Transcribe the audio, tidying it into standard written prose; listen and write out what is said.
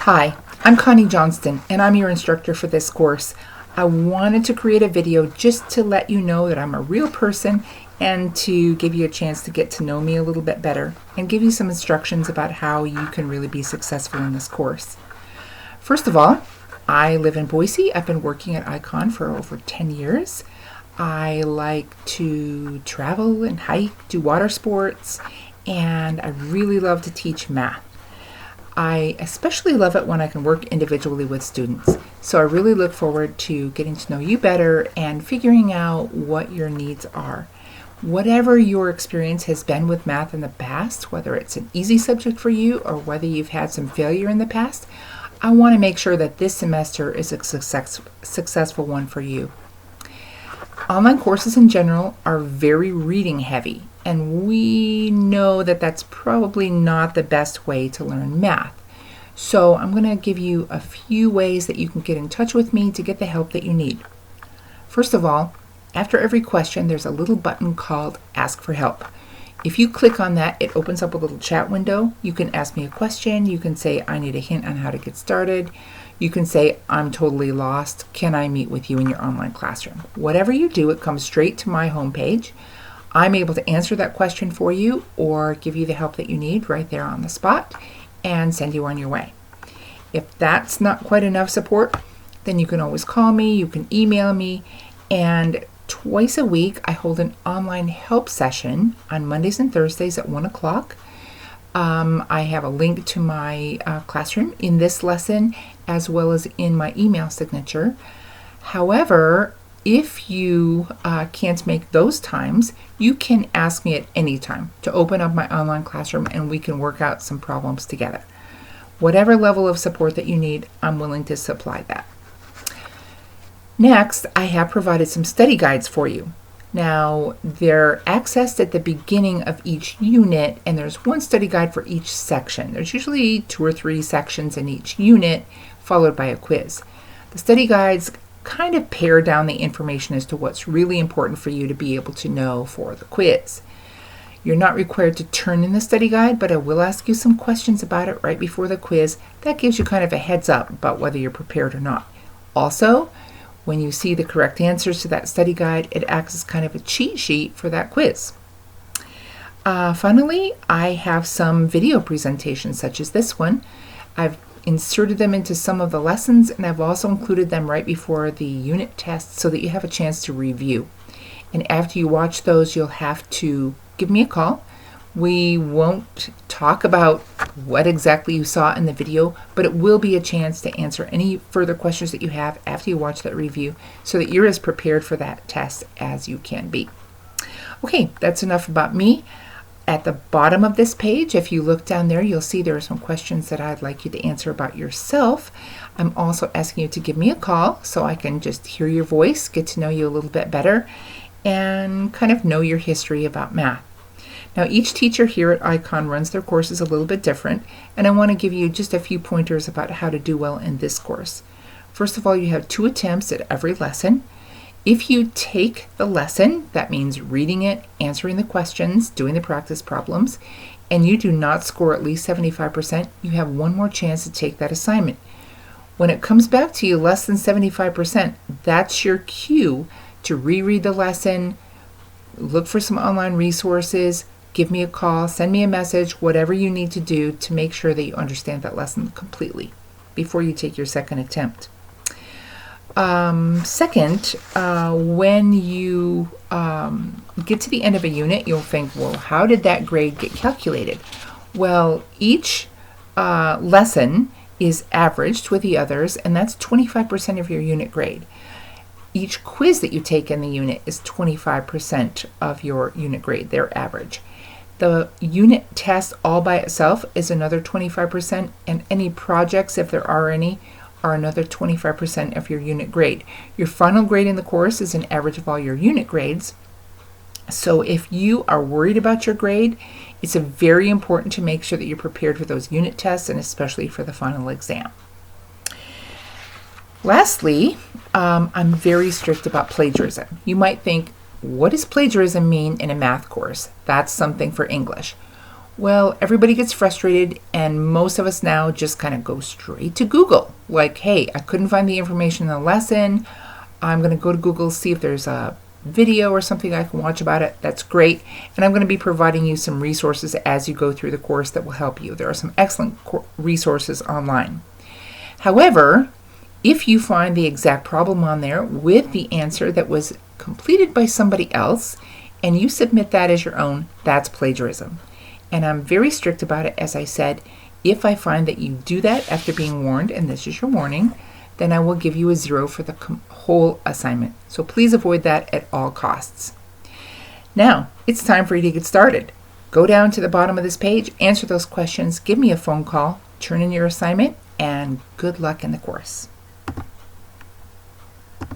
Hi, I'm Connie Johnston, and I'm your instructor for this course. I wanted to create a video just to let you know that I'm a real person and to give you a chance to get to know me a little bit better and give you some instructions about how you can really be successful in this course. First of all, I live in Boise. I've been working at Icon for over 10 years. I like to travel and hike, do water sports, and I really love to teach math. I especially love it when I can work individually with students. So I really look forward to getting to know you better and figuring out what your needs are. Whatever your experience has been with math in the past, whether it's an easy subject for you or whether you've had some failure in the past, I want to make sure that this semester is a successful one for you. Online courses in general are very reading heavy, and we know that that's probably not the best way to learn math. So I'm going to give you a few ways that you can get in touch with me to get the help that you need. First of all, after every question, there's a little button called Ask for Help. If you click on that, it opens up a little chat window. You can ask me a question. You can say, I need a hint on how to get started. You can say, I'm totally lost. Can I meet with you in your online classroom? Whatever you do, it comes straight to my homepage. I'm able to answer that question for you or give you the help that you need right there on the spot and send you on your way. If that's not quite enough support, then you can always call me, you can email me, and twice a week I hold an online help session on Mondays and Thursdays at 1 o'clock. I have a link to my classroom in this lesson as well as in my email signature. However, if you can't make those times, you can ask me at any time to open up my online classroom and we can work out some problems together. Whatever level of support that you need, I'm willing to supply that. Next, I have provided some study guides for you. Now, they're accessed at the beginning of each unit, and there's one study guide for each section. There's usually 2 or 3 sections in each unit, followed by a quiz. The study guides kind of pare down the information as to what's really important for you to be able to know for the quiz. You're not required to turn in the study guide, but I will ask you some questions about it right before the quiz. That gives you kind of a heads up about whether you're prepared or not. Also, when you see the correct answers to that study guide, it acts as kind of a cheat sheet for that quiz. Finally, I have some video presentations such as this one. I've inserted them into some of the lessons, and I've also included them right before the unit test so that you have a chance to review. And after you watch those, you'll have to give me a call. We won't talk about what exactly you saw in the video, but it will be a chance to answer any further questions that you have after you watch that review so that you're as prepared for that test as you can be. Okay, that's enough about me. At the bottom of this page, if you look down there, you'll see there are some questions that I'd like you to answer about yourself. I'm also asking you to give me a call so I can just hear your voice, get to know you a little bit better, and kind of know your history about math. Now, each teacher here at Icon runs their courses a little bit different, and I want to give you just a few pointers about how to do well in this course. First of all, you have 2 attempts at every lesson. If you take the lesson, that means reading it, answering the questions, doing the practice problems, and you do not score at least 75%, you have one more chance to take that assignment. When it comes back to you less than 75%, that's your cue to reread the lesson, look for some online resources, give me a call, send me a message, whatever you need to do to make sure that you understand that lesson completely before you take your second attempt. Second, when you get to the end of a unit, you'll think, well, how did that grade get calculated? Well, each lesson is averaged with the others, and that's 25% of your unit grade. Each quiz that you take in the unit is 25% of your unit grade, their average. The unit test all by itself is another 25%, and any projects, if there are any, are another 25% of your unit grade. Your final grade in the course is an average of all your unit grades. So if you are worried about your grade, it's very important to make sure that you're prepared for those unit tests and especially for the final exam. Lastly, I'm very strict about plagiarism. You might think, what does plagiarism mean in a math course? That's something for English. Well, everybody gets frustrated, and most of us now just kind of go straight to Google. Like, hey, I couldn't find the information in the lesson. I'm going to go to Google, see if there's a video or something I can watch about it. That's great. And I'm going to be providing you some resources as you go through the course that will help you. There are some excellent resources online. However, if you find the exact problem on there with the answer that was completed by somebody else and you submit that as your own, that's plagiarism. And I'm very strict about it. As I said, if I find that you do that after being warned, and this is your warning, then I will give you a 0 for the whole assignment. So please avoid that at all costs. Now, it's time for you to get started. Go down to the bottom of this page, answer those questions, give me a phone call, turn in your assignment, and good luck in the course.